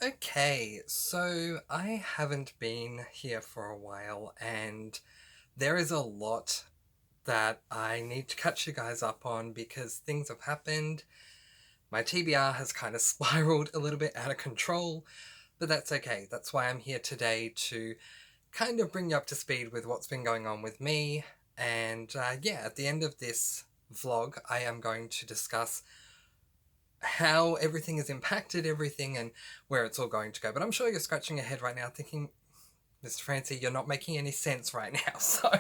Okay, so I haven't been here for a while, and there is a lot that I need to catch you guys up on because things have happened. My TBR has kind of spiraled a little bit out of control, but that's okay. That's why I'm here today to kind of bring you up to speed with what's been going on with me. And yeah, at the end of this vlog, I am going to discuss how everything has impacted everything and where it's all going to go. But I'm sure you're scratching your head right now thinking, Mr. Francie, you're not making any sense right now, so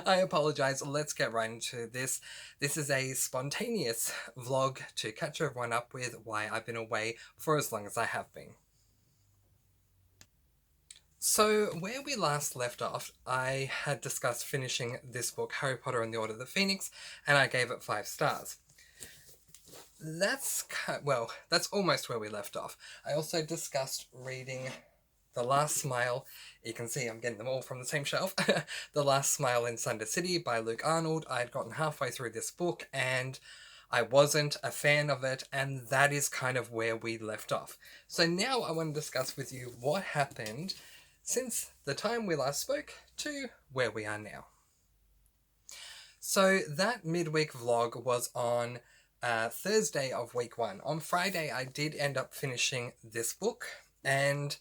I apologize. Let's get right into this. This is a spontaneous vlog to catch everyone up with why I've been away for as long as I have been. So, where we last left off, I had discussed finishing this book, Harry Potter and the Order of the Phoenix, and I gave it 5 stars. That's almost where we left off. I also discussed reading The Last Smile. You can see I'm getting them all from the same shelf. The Last Smile in Sunder City by Luke Arnold. I had gotten halfway through this book and I wasn't a fan of it, and that is kind of where we left off. So now I want to discuss with you what happened since the time we last spoke to where we are now. So that midweek vlog was on Thursday of week 1. On Friday, I did end up finishing this book, and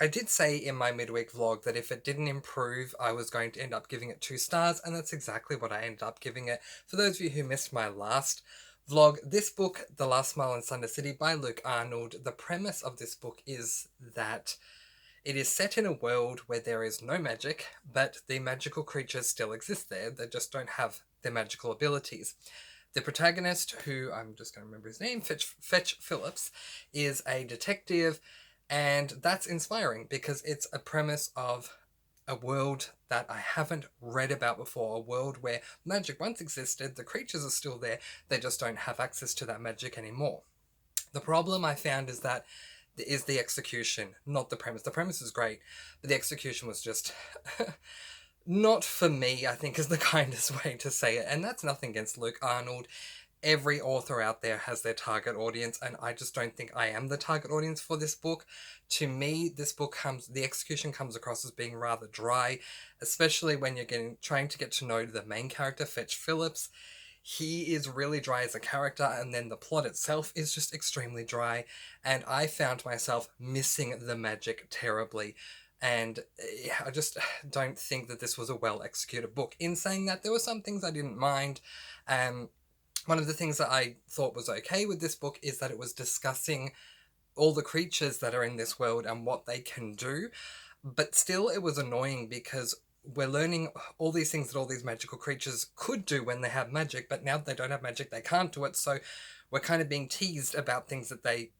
I did say in my midweek vlog that if it didn't improve, I was going to end up giving it 2 stars, and that's exactly what I ended up giving it. For those of you who missed my last vlog, this book, The Last Smile in Sunder City by Luke Arnold, the premise of this book is that it is set in a world where there is no magic, but the magical creatures still exist there. They just don't have their magical abilities. The protagonist, who I'm just going to remember his name, Fetch Phillips, is a detective, and that's inspiring because it's a premise of a world that I haven't read about before, a world where magic once existed, the creatures are still there, they just don't have access to that magic anymore. The problem I found is that is the execution, not the premise. The premise is great, but the execution was just not for me, I think is the kindest way to say it. And that's nothing against Luke Arnold. Every author out there has their target audience, and I just don't think I am the target audience for this book. To me, this book the execution comes across as being rather dry, especially when you're trying to get to know the main character, Fetch Phillips. He is really dry as a character, and then the plot itself is just extremely dry, and I found myself missing the magic terribly. And I just don't think that this was a well executed book. In saying that, there were some things I didn't mind. One of the things that I thought was okay with this book is that it was discussing all the creatures that are in this world and what they can do. But still, it was annoying because we're learning all these things that all these magical creatures could do when they have magic, but now that they don't have magic, they can't do it. So we're kind of being teased about things that they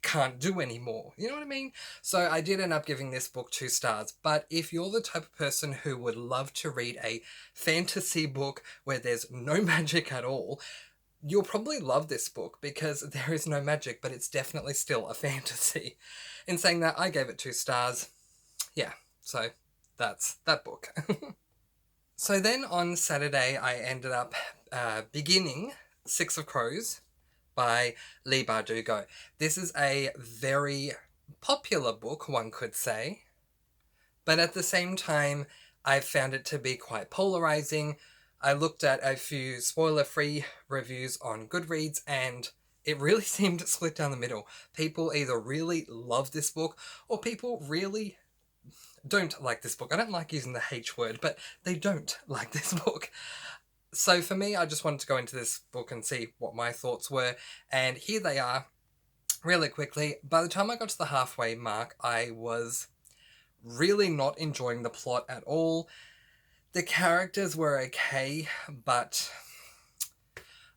can't do anymore. You know what I mean? So I did end up giving this book 2 stars. But if you're the type of person who would love to read a fantasy book where there's no magic at all, you'll probably love this book because there is no magic, but it's definitely still a fantasy. In saying that, I gave it 2 stars. Yeah, so that's that book. So then on Saturday, I ended up beginning Six of Crows by Leigh Bardugo. This is a very popular book, one could say, but at the same time, I found it to be quite polarizing. I looked at a few spoiler-free reviews on Goodreads, and it really seemed split down the middle. People either really love this book, or people really don't like this book. I don't like using the H word, but they don't like this book. So for me, I just wanted to go into this book and see what my thoughts were, and here they are, really quickly. By the time I got to the halfway mark, I was really not enjoying the plot at all. The characters were okay, but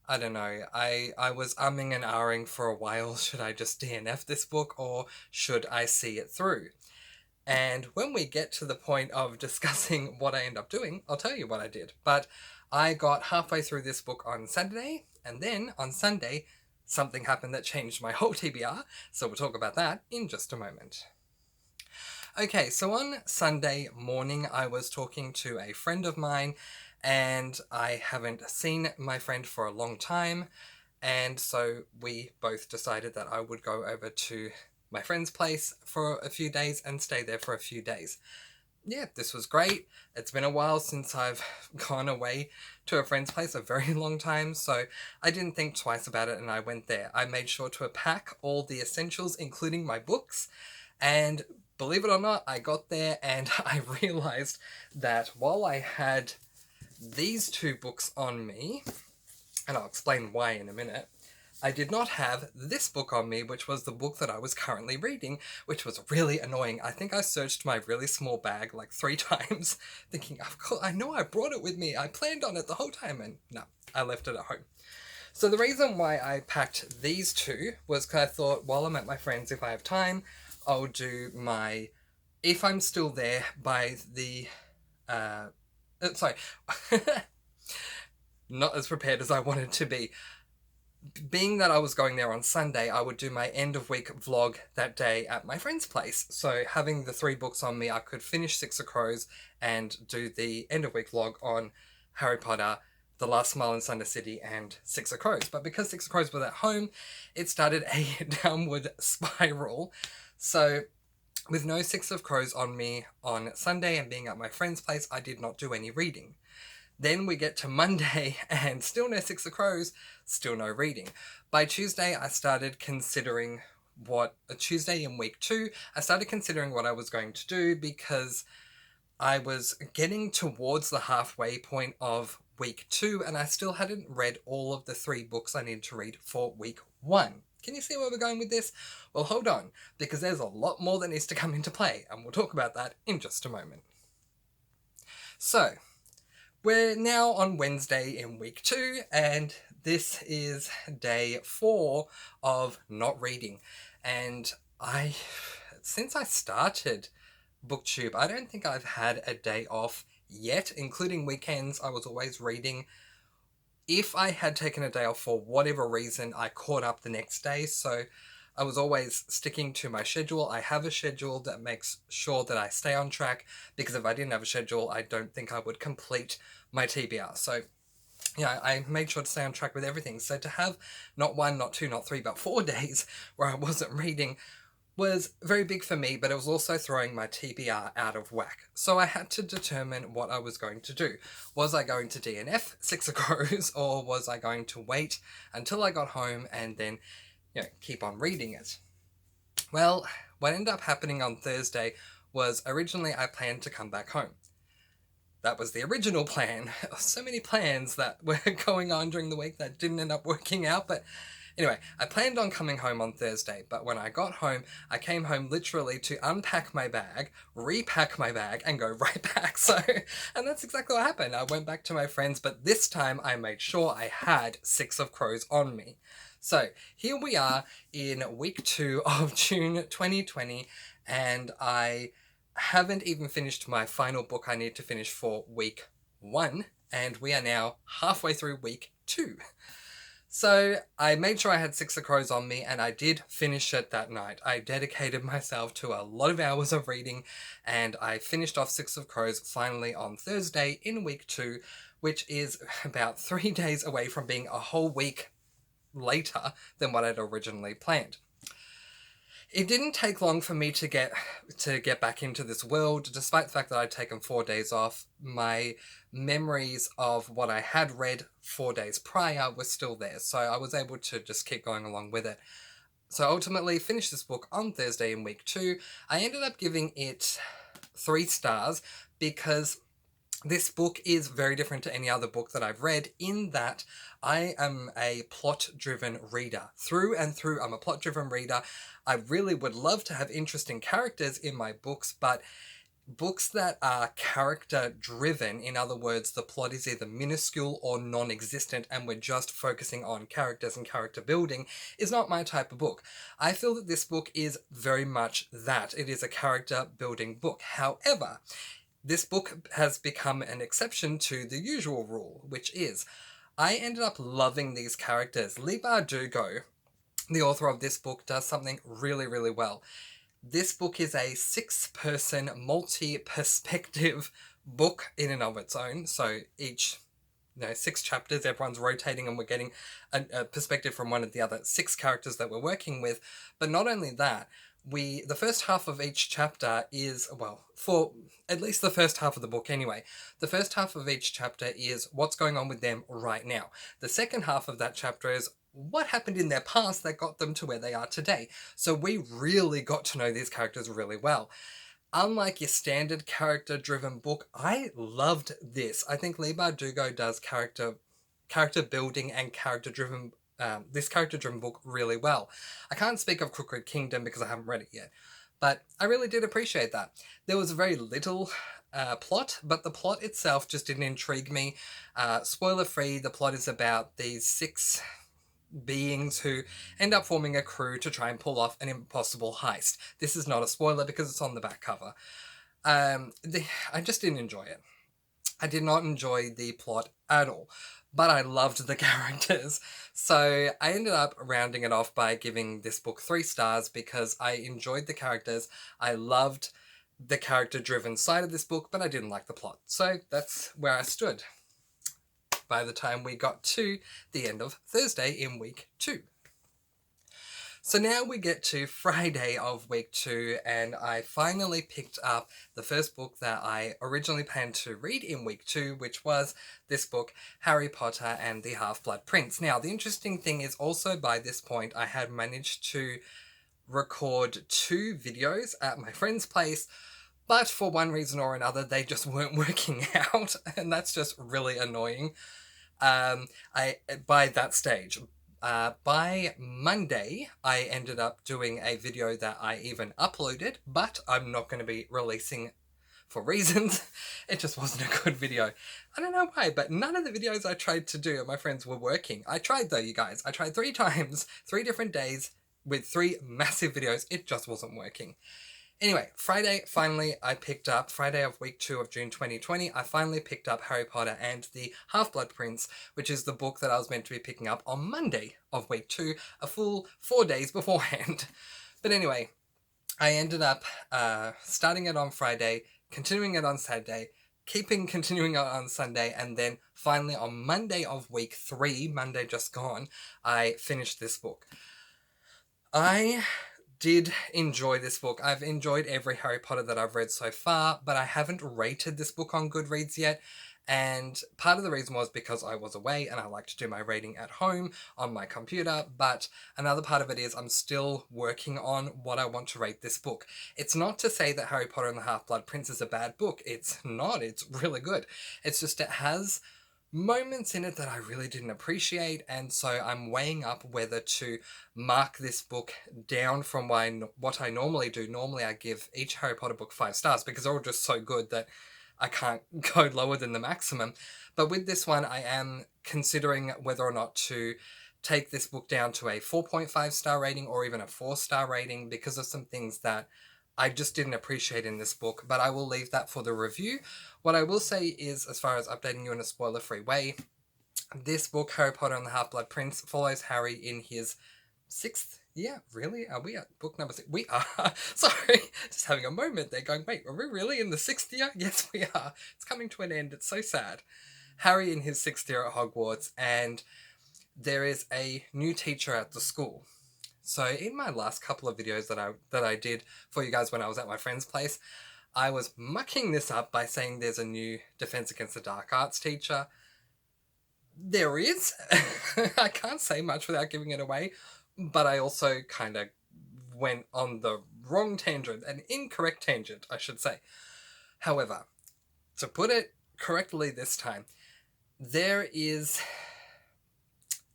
I don't know. I was umming and ahhing for a while. Should I just DNF this book or should I see it through? And when we get to the point of discussing what I end up doing, I'll tell you what I did. But I got halfway through this book on Saturday, and then on Sunday, something happened that changed my whole TBR, so we'll talk about that in just a moment. Okay, so on Sunday morning, I was talking to a friend of mine, and I haven't seen my friend for a long time, and so we both decided that I would go over to my friend's place for a few days and stay there for a few days. Yeah, this was great. It's been a while since I've gone away to a friend's place, a very long time, so I didn't think twice about it and I went there. I made sure to pack all the essentials, including my books, and believe it or not, I got there and I realized that while I had these two books on me, and I'll explain why in a minute, I did not have this book on me, which was the book that I was currently reading, which was really annoying. I think I searched my really small bag like 3 times, thinking, of course, I know I brought it with me. I planned on it the whole time, and no, I left it at home. So the reason why I packed these two was because I thought, while I'm at my friend's, if I have time, I'll do my, if I'm still there by the, sorry, not as prepared as I wanted to be. Being that I was going there on Sunday, I would do my end of week vlog that day at my friend's place. So having the 3 books on me, I could finish Six of Crows and do the end of week vlog on Harry Potter, The Last Smile in Sunder City, and Six of Crows. But because Six of Crows was at home, it started a downward spiral. So with no Six of Crows on me on Sunday and being at my friend's place, I did not do any reading. Then we get to Monday and still no Six of Crows, still no reading. By Tuesday, I started considering Tuesday in week 2, I started considering what I was going to do because I was getting towards the halfway point of week 2 and I still hadn't read all of the 3 books I need to read for week 1. Can you see where we're going with this? Well, hold on, because there's a lot more that needs to come into play, and we'll talk about that in just a moment. So, we're now on Wednesday in week 2, and this is day 4 of not reading. And since I started BookTube, I don't think I've had a day off yet, including weekends. I was always reading. If I had taken a day off for whatever reason, I caught up the next day, so I was always sticking to my schedule. I have a schedule that makes sure that I stay on track, because if I didn't have a schedule, I don't think I would complete my TBR. So, yeah, I made sure to stay on track with everything. So to have not 1, not 2, not 3, but 4 days where I wasn't reading was very big for me, but it was also throwing my TBR out of whack. So I had to determine what I was going to do. Was I going to DNF Six of Crows, or was I going to wait until I got home and then keep on reading it? Well, what ended up happening on Thursday was originally I planned to come back home. That was the original plan. So many plans that were going on during the week that didn't end up working out, but anyway, I planned on coming home on Thursday, but when I got home, I came home literally to unpack my bag, repack my bag, and go right back. And that's exactly what happened. I went back to my friends, but this time I made sure I had Six of Crows on me. So here we are in week 2 of June 2020, and I haven't even finished my final book I need to finish for week 1, and we are now halfway through week 2. So I made sure I had Six of Crows on me, and I did finish it that night. I dedicated myself to a lot of hours of reading, and I finished off Six of Crows finally on Thursday in week 2, which is about 3 days away from being a whole week later than what I'd originally planned. It didn't take long for me to get back into this world. Despite the fact that I'd taken 4 days off, my memories of what I had read 4 days prior were still there, so I was able to just keep going along with it. So ultimately finished this book on Thursday in week 2. I ended up giving it 3 stars because this book is very different to any other book that I've read, in that I am a plot-driven reader. Through and through, I'm a plot-driven reader. I really would love to have interesting characters in my books, but books that are character-driven, in other words, the plot is either minuscule or non-existent and we're just focusing on characters and character building, is not my type of book. I feel that this book is very much that. It is a character-building book. However, this book has become an exception to the usual rule, which is, I ended up loving these characters. Leigh Bardugo, the author of this book, does something really, really well. This book is a 6-person, multi-perspective book in and of its own. So each, 6 chapters, everyone's rotating and we're getting a perspective from one of the other 6 characters that we're working with. But not only that, the first half of each chapter is, well, for at least the first half of the book anyway, the first half of each chapter is what's going on with them right now. The second half of that chapter is what happened in their past that got them to where they are today. So we really got to know these characters really well. Unlike your standard character-driven book, I loved this. I think Leigh Bardugo does character building and character-driven this character-driven book really well. I can't speak of Crooked Kingdom because I haven't read it yet, but I really did appreciate that. There was very little plot, but the plot itself just didn't intrigue me. Spoiler-free, the plot is about these 6 beings who end up forming a crew to try and pull off an impossible heist. This is not a spoiler because it's on the back cover. I just didn't enjoy it. I did not enjoy the plot at all, but I loved the characters. So I ended up rounding it off by giving this book 3 stars because I enjoyed the characters. I loved the character-driven side of this book, but I didn't like the plot. So that's where I stood by the time we got to the end of Thursday in week 2. So now we get to Friday of week 2, and I finally picked up the first book that I originally planned to read in week 2, which was this book, Harry Potter and the Half-Blood Prince. Now, the interesting thing is also by this point, I had managed to record 2 videos at my friend's place, but for one reason or another, they just weren't working out, and that's just really annoying. By that stage. By Monday, I ended up doing a video that I even uploaded, but I'm not going to be releasing for reasons. It just wasn't a good video. I don't know why, but none of the videos I tried to do at my friends were working. I tried though, you guys. I tried 3 times, 3 different days with 3 massive videos. It just wasn't working. Anyway, Friday, finally, I picked up, Friday of week 2 of June 2020, I finally picked up Harry Potter and the Half-Blood Prince, which is the book that I was meant to be picking up on Monday of week 2, a full 4 days beforehand. But anyway, I ended up starting it on Friday, continuing it on Saturday, continuing it on Sunday, and then finally on Monday of week 3, Monday just gone, I finished this book. I did enjoy this book. I've enjoyed every Harry Potter that I've read so far, but I haven't rated this book on Goodreads yet. And part of the reason was because I was away and I like to do my rating at home on my computer. But another part of it is I'm still working on what I want to rate this book. It's not to say that Harry Potter and the Half-Blood Prince is a bad book. It's not. It's really good. It's just it has moments in it that I really didn't appreciate, and so I'm weighing up whether to mark this book down from what I normally do. Normally I give each Harry Potter book 5 stars because they're all just so good that I can't go lower than the maximum. But with this one, I am considering whether or not to take this book down to a 4.5 star rating or even a 4-star rating because of some things that I just didn't appreciate in this book, but I will leave that for the review. What I will say is, as far as updating you in a spoiler-free way, this book, Harry Potter and the Half-Blood Prince, follows Harry in his 6th year. Really? Are we at book number 6? We are. Sorry, just having a moment there going, wait, are we really in the 6th year? Yes, we are. It's coming to an end. It's so sad. Harry in his 6th year at Hogwarts, and there is a new teacher at the school. So in my last couple of videos that I did for you guys when I was at my friend's place, I was mucking this up by saying there's a new Defense Against the Dark Arts teacher. There is. I can't say much without giving it away, but I also kind of went on the wrong tangent, an incorrect tangent, I should say. However, to put it correctly this time, there is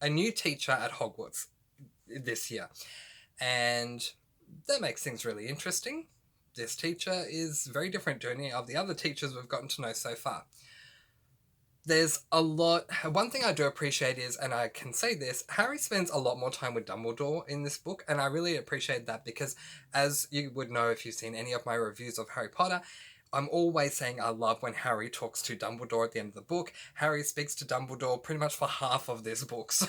a new teacher at Hogwarts this year, and that makes things really interesting. This teacher is very different to any of the other teachers we've gotten to know so far. There's a lot. One thing I do appreciate is, and I can say this, Harry spends a lot more time with Dumbledore in this book, and I really appreciate that because, as you would know if you've seen any of my reviews of Harry Potter, I'm always saying I love when Harry talks to Dumbledore at the end of the book. Harry speaks to Dumbledore pretty much for half of this book, so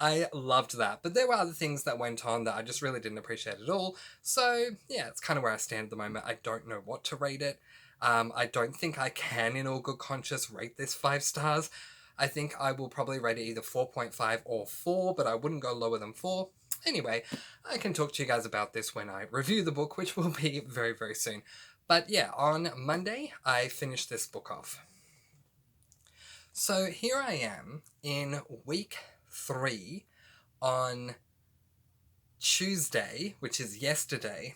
I loved that. But there were other things that went on that I just really didn't appreciate at all. So, yeah, it's kind of where I stand at the moment. I don't know what to rate it. I don't think I can, in all good conscience, rate this 5 stars. I think I will probably rate it either 4.5 or 4, but I wouldn't go lower than 4. Anyway, I can talk to you guys about this when I review the book, which will be very, very soon. But yeah, on Monday, I finished this book off. So here I am in week 3 on Tuesday, which is yesterday,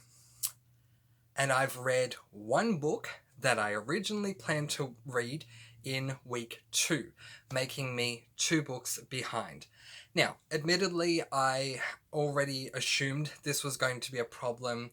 and I've read one book that I originally planned to read in week 2, making me 2 books behind. Now, admittedly, I already assumed this was going to be a problem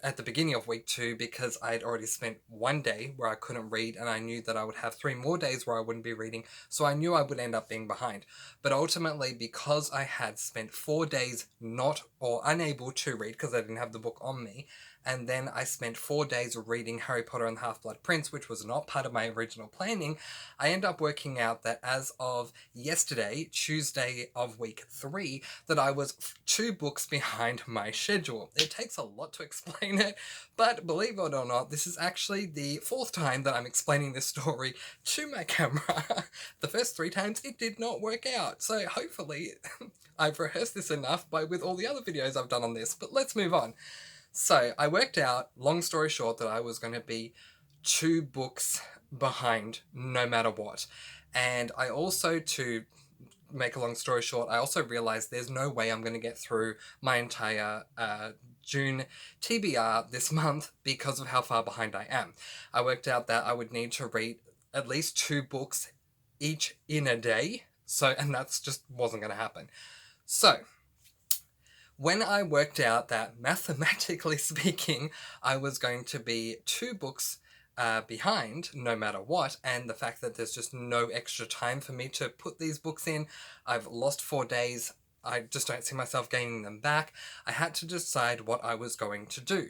at the beginning of week 2 because I'd already spent 1 day where I couldn't read, and I knew that I would have 3 more days where I wouldn't be reading, so I knew I would end up being behind. But ultimately, because I had spent 4 days not or unable to read because I didn't have the book on me, and then I spent 4 days reading Harry Potter and the Half-Blood Prince, which was not part of my original planning, I end up working out that as of yesterday, Tuesday of week 3, that I was 2 books behind my schedule. It takes a lot to explain it, but believe it or not, this is actually the 4th time that I'm explaining this story to my camera. The first 3 times it did not work out, so hopefully I've rehearsed this enough with all the other videos I've done on this, but let's move on. So I worked out, long story short, that I was going to be 2 books behind no matter what. And I also, to make a long story short, I also realized there's no way I'm going to get through my entire June TBR this month because of how far behind I am. I worked out that I would need to read at least 2 books each in a day. And that's just wasn't going to happen. So when I worked out that, mathematically speaking, I was going to be 2 books behind no matter what, and the fact that there's just no extra time for me to put these books in, I've lost 4 days, I just don't see myself gaining them back, I had to decide what I was going to do.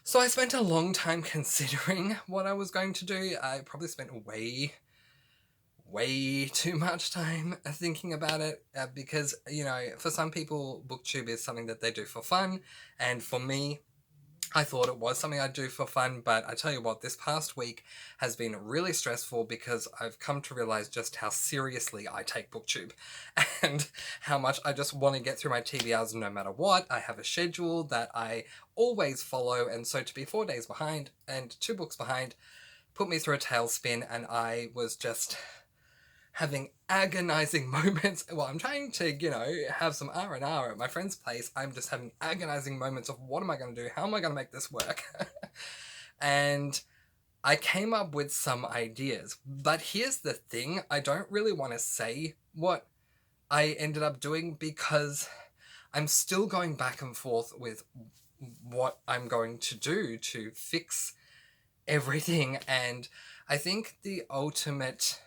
So I spent a long time considering what I was going to do. I probably spent way too much time thinking about it because, for some people, booktube is something that they do for fun, and for me, I thought it was something I'd do for fun, but I tell you what, this past week has been really stressful because I've come to realize just how seriously I take booktube and how much I just want to get through my TBRs no matter what. I have a schedule that I always follow, and so to be 4 days behind and 2 books behind put me through a tailspin, and I was just having agonizing moments. Well, I'm trying to, have some R&R at my friend's place. I'm just having agonizing moments of what am I going to do? How am I going to make this work? And I came up with some ideas. But here's the thing. I don't really want to say what I ended up doing because I'm still going back and forth with what I'm going to do to fix everything. And I think the ultimate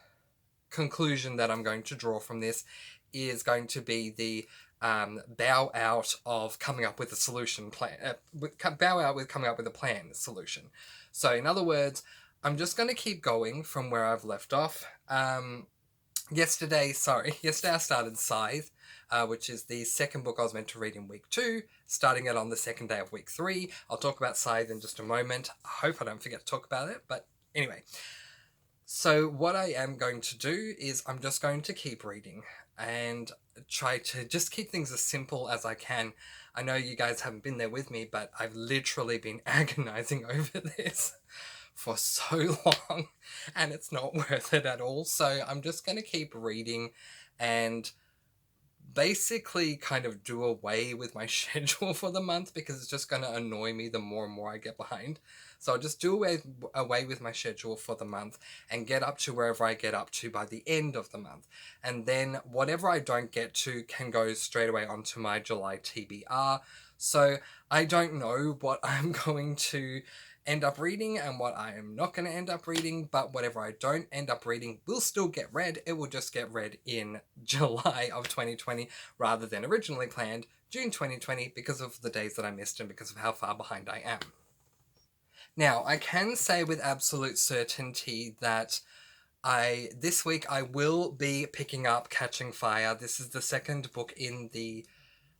conclusion that I'm going to draw from this is going to be the bow out of coming up with a solution plan. Bow out with coming up with a plan solution. So in other words, I'm just going to keep going from where I've left off. Yesterday I started Scythe, which is the second book I was meant to read in week 2, starting it on the second day of week 3. I'll talk about Scythe in just a moment. I hope I don't forget to talk about it, but anyway. So what I am going to do is I'm just going to keep reading and try to just keep things as simple as I can. I know you guys haven't been there with me, but I've literally been agonizing over this for so long, and it's not worth it at all. So I'm just going to keep reading and basically kind of do away with my schedule for the month because it's just going to annoy me the more and more I get behind. So I'll just do away with my schedule for the month and get up to wherever I get up to by the end of the month. And then whatever I don't get to can go straight away onto my July TBR. So I don't know what I'm going to end up reading and what I am not going to end up reading, but whatever I don't end up reading will still get read. It will just get read in July of 2020 rather than originally planned June 2020 because of the days that I missed and because of how far behind I am. Now, I can say with absolute certainty that this week I will be picking up Catching Fire. This is the second book in the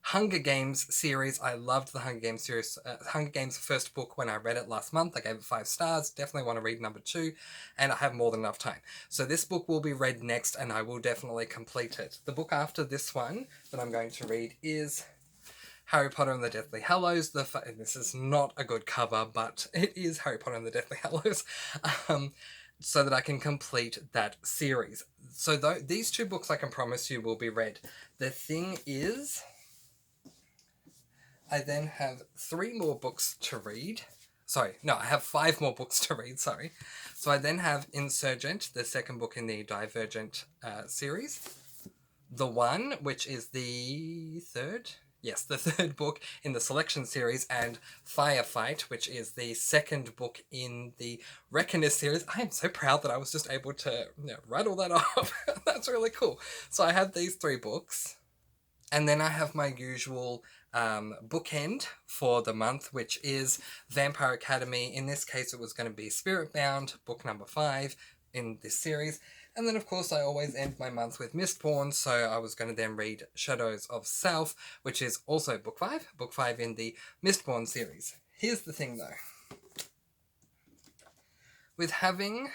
Hunger Games series. I loved the Hunger Games series. Hunger Games first book when I read it last month. I gave it 5 stars. Definitely want to read number 2, and I have more than enough time. So this book will be read next, and I will definitely complete it. The book after this one that I'm going to read is Harry Potter and the Deathly Hallows. This is not a good cover, but it is Harry Potter and the Deathly Hallows. So that I can complete that series. So these 2 books I can promise you will be read. The thing is, I then have 3 more books to read. Sorry, no, I have 5 more books to read, sorry. So I then have Insurgent, the second book in the Divergent series. The One, which is the third? Yes, the third book in the Selection series, and Firefight, which is the second book in the Reckoner series. I am so proud that I was just able to write all that off. That's really cool. So I have these 3 books. And then I have my usual bookend for the month, which is Vampire Academy. In this case, it was going to be Spiritbound, book number 5 in this series. And then, of course, I always end my month with Mistborn, so I was going to then read Shadows of South, which is also book 5 in the Mistborn series. Here's the thing, though. With having...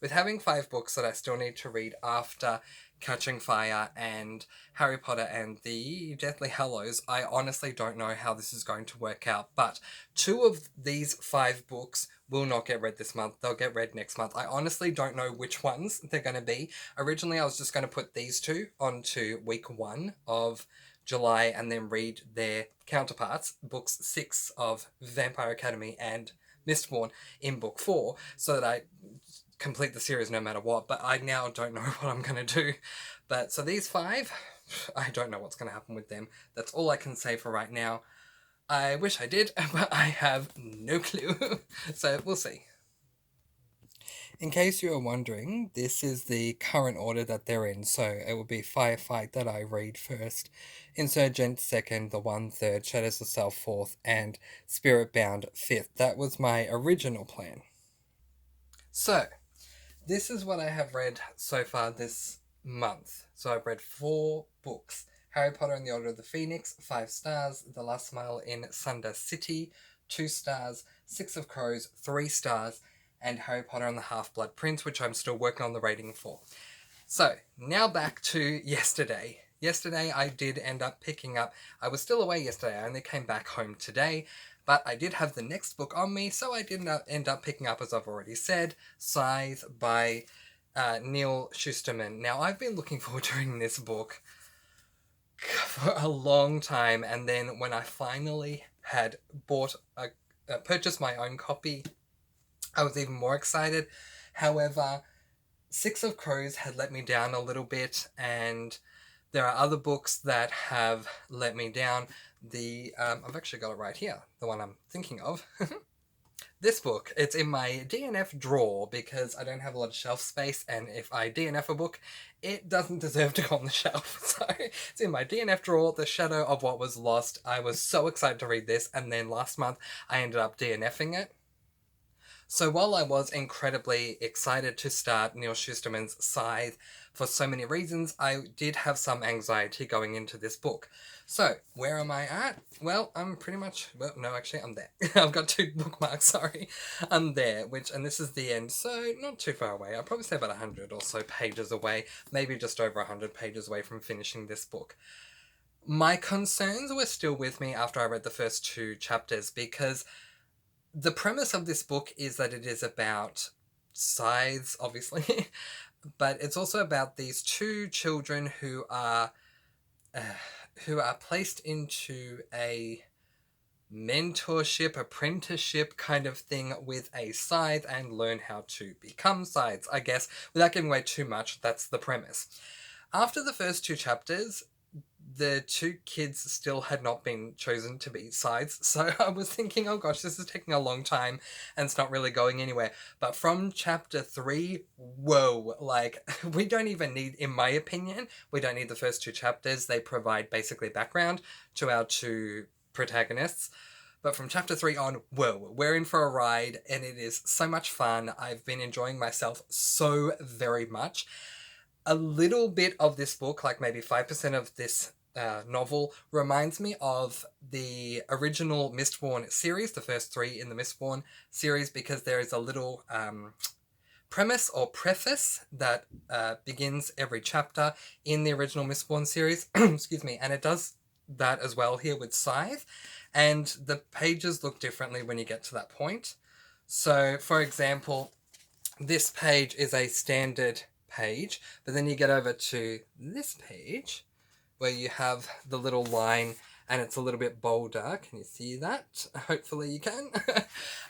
with having 5 books that I still need to read after Catching Fire and Harry Potter and the Deathly Hallows, I honestly don't know how this is going to work out, but 2 of these 5 books will not get read this month. They'll get read next month. I honestly don't know which ones they're going to be. Originally, I was just going to put these 2 onto week 1 of July and then read their counterparts, books 6 of Vampire Academy and Mistborn in book 4, so that I complete the series no matter what, but I now don't know what I'm going to do. But so these 5, I don't know what's going to happen with them. That's all I can say for right now. I wish I did, but I have no clue. So we'll see. In case you are wondering, this is the current order that they're in. So it will be Firefight that I read first, Insurgent second, The One third, Shadows of Self fourth, and Spiritbound fifth. That was my original plan. So, this is what I have read so far this month. So I've read 4 books. Harry Potter and the Order of the Phoenix, 5 stars. The Last Smile in Sunder City, 2 stars. Six of Crows, 3 stars. And Harry Potter and the Half-Blood Prince, which I'm still working on the rating for. So, now back to yesterday. Yesterday I did end up picking up... I was still away yesterday. I only came back home today. But I did have the next book on me, so I did end up picking up, as I've already said, Scythe by Neal Shusterman. Now, I've been looking forward to reading this book for a long time, and then when I finally had purchased my own copy, I was even more excited. However, Six of Crows had let me down a little bit, and there are other books that have let me down. I've actually got it right here, the one I'm thinking of. This book, it's in my DNF drawer because I don't have a lot of shelf space, and if I DNF a book, it doesn't deserve to go on the shelf. So it's in my DNF drawer, The Shadow of What Was Lost. I was so excited to read this, and then last month I ended up DNFing it. So while I was incredibly excited to start Neal Shusterman's Scythe for so many reasons, I did have some anxiety going into this book. So, where am I at? Well, I'm pretty much... Well, no, actually, I'm there. I've got 2 bookmarks, sorry. I'm there, and this is the end, so not too far away. I'd probably say about 100 or so pages away, maybe just over 100 pages away from finishing this book. My concerns were still with me after I read the first 2 chapters, because the premise of this book is that it is about scythes, obviously, but it's also about these 2 children who are placed into a mentorship, apprenticeship kind of thing with a scythe and learn how to become scythes, I guess. Without giving away too much, that's the premise. After the first 2 chapters, the 2 kids still had not been chosen to be scythes, so I was thinking, oh gosh, this is taking a long time and it's not really going anywhere. But from chapter 3, whoa, like, we don't even need, in my opinion, we don't need the first 2 chapters. They provide basically background to our 2 protagonists. But from chapter 3 on, whoa, we're in for a ride, and it is so much fun. I've been enjoying myself so very much. A little bit of this book, like maybe 5% of this novel reminds me of the original Mistborn series, the first 3 in the Mistborn series, because there is a little premise or preface that begins every chapter in the original Mistborn series. Excuse me, and it does that as well here with Scythe, and the pages look differently when you get to that point. So, for example, this page is a standard page, but then you get over to this page where you have the little line and it's a little bit bolder. Can you see that? Hopefully you can.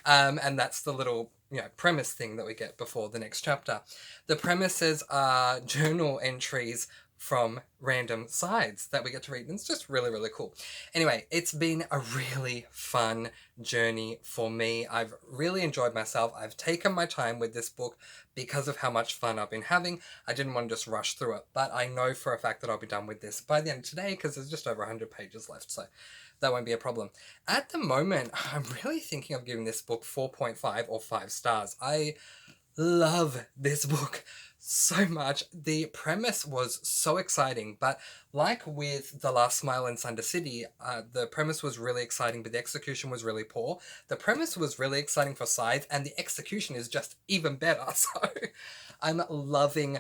And that's the little, premise thing that we get before the next chapter. The premises are journal entries from random sides that we get to read, and it's just really, really cool. Anyway, it's been a really fun journey for me. I've really enjoyed myself. I've taken my time with this book because of how much fun I've been having. I didn't want to just rush through it, but I know for a fact that I'll be done with this by the end of today because there's just over 100 pages left, so that won't be a problem. At the moment, I'm really thinking of giving this book 4.5 or 5 stars. I love this book so much. The premise was so exciting, but like with The Last Smile in Sunder City, the premise was really exciting, but the execution was really poor. The premise was really exciting for Scythe, and the execution is just even better. So I'm loving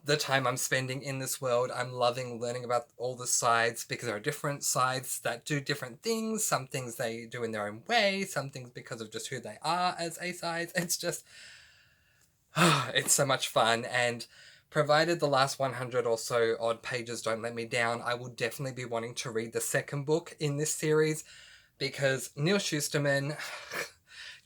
the time I'm spending in this world. I'm loving learning about all the sides, because there are different sides that do different things. Some things they do in their own way, some things because of just who they are as a side. It's just it's so much fun, and provided the last 100 or so odd pages don't let me down, I will definitely be wanting to read the second book in this series, because Neal Shusterman,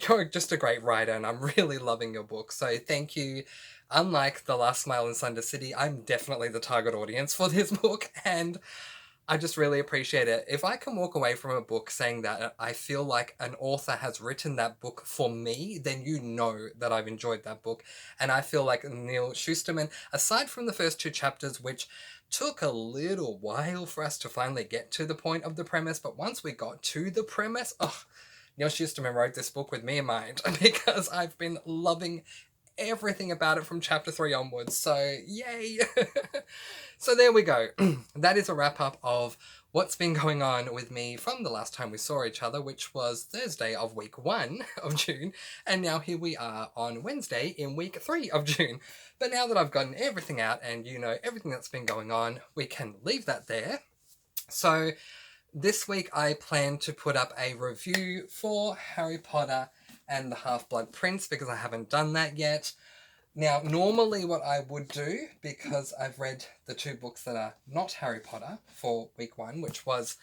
you're just a great writer, and I'm really loving your book, so thank you. Unlike The Last Smile in Sunder City, I'm definitely the target audience for this book, and I just really appreciate it. If I can walk away from a book saying that I feel like an author has written that book for me, then you know that I've enjoyed that book. And I feel like Neal Shusterman, aside from the first 2 chapters, which took a little while for us to finally get to the point of the premise, but once we got to the premise, Neal Shusterman wrote this book with me in mind, because I've been loving everything about it from chapter 3 onwards, so yay! So there we go. That is a wrap up of what's been going on with me from the last time we saw each other, which was Thursday of week 1 of June, and now here we are on Wednesday in week 3 of June. But now that I've gotten everything out and you know everything that's been going on, we can leave that there. So this week I plan to put up a review for Harry Potter and the Half-Blood Prince, because I haven't done that yet. Now, normally what I would do, because I've read the 2 books that are not Harry Potter for week 1, which was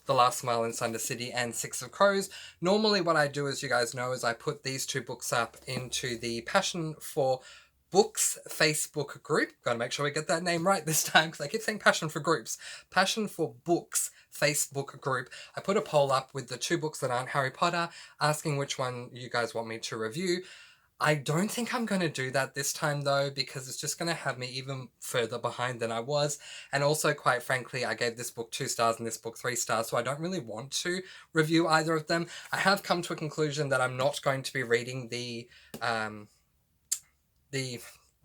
The Last Smile in Sunder City and 6 of Crows, normally what I do, as you guys know, is I put these 2 books up into the Passion for Books Facebook group. Gotta make sure we get that name right this time, because I keep saying Passion for Groups. Passion for Books Facebook group. I put a poll up with the 2 books that aren't Harry Potter, asking which one you guys want me to review. I don't think I'm going to do that this time, though, because it's just going to have me even further behind than I was. And also, quite frankly, I gave this book 2 stars and this book 3 stars, so I don't really want to review either of them. I have come to a conclusion that I'm not going to be reading the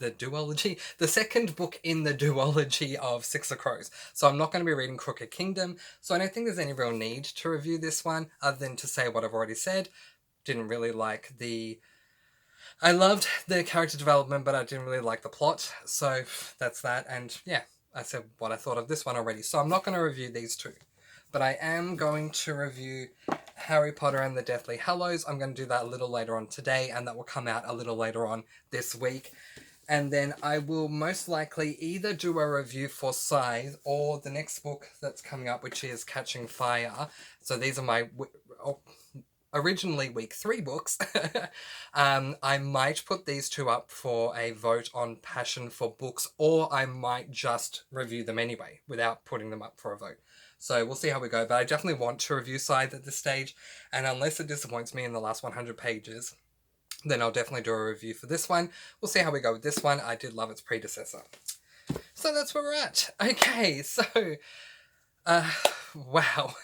duology, the second book in the duology of 6 of Crows. So I'm not going to be reading Crooked Kingdom, so I don't think there's any real need to review this one, other than to say what I've already said. Didn't really like I loved the character development, but I didn't really like the plot, so that's that. And yeah, I said what I thought of this one already, so I'm not going to review these 2. But I am going to review Harry Potter and the Deathly Hallows. I'm going to do that a little later on today, and that will come out a little later on this week. And then I will most likely either do a review for Scythe or the next book that's coming up, which is Catching Fire. So these are my originally week 3 books. I might put these 2 up for a vote on Passion for Books, or I might just review them anyway without putting them up for a vote. So we'll see how we go, but I definitely want to review Scythe at this stage, and unless it disappoints me in the last 100 pages, then I'll definitely do a review for this one. We'll see how we go with this one. I did love its predecessor. So that's where we're at. Okay, so wow.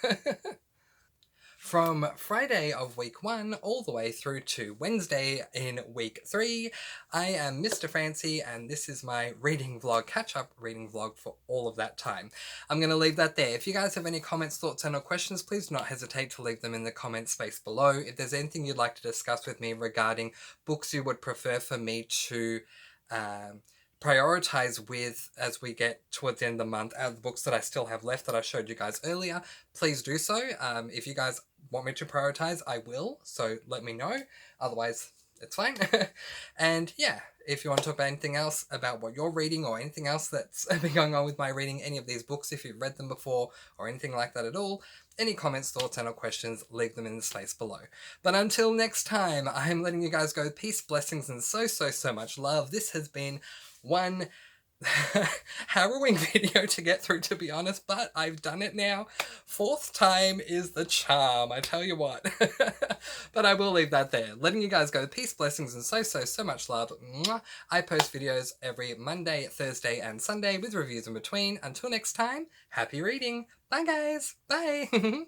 From Friday of week 1 all the way through to Wednesday in week 3, I am Mr. Fancy, and this is my reading vlog, catch-up reading vlog for all of that time. I'm going to leave that there. If you guys have any comments, thoughts, and or questions, please do not hesitate to leave them in the comment space below. If there's anything you'd like to discuss with me regarding books you would prefer for me to prioritize with as we get towards the end of the month, out of the books that I still have left that I showed you guys earlier, please do so. If you guys want me to prioritize, I will, so let me know. Otherwise, it's fine. And yeah, if you want to talk about anything else about what you're reading or anything else that's been going on with my reading any of these books, if you've read them before or anything like that at all, any comments, thoughts, and or questions, leave them in the space below. But until next time, I'm letting you guys go. Peace, blessings, and so much love. This has been one harrowing video to get through, to be honest, but I've done it now. 4th time is the charm, I tell you what. But I will leave that there. Letting you guys go. Peace, blessings, and so much love. Mwah. I post videos every Monday, Thursday, and Sunday with reviews in between. Until next time, happy reading. Bye, guys. Bye.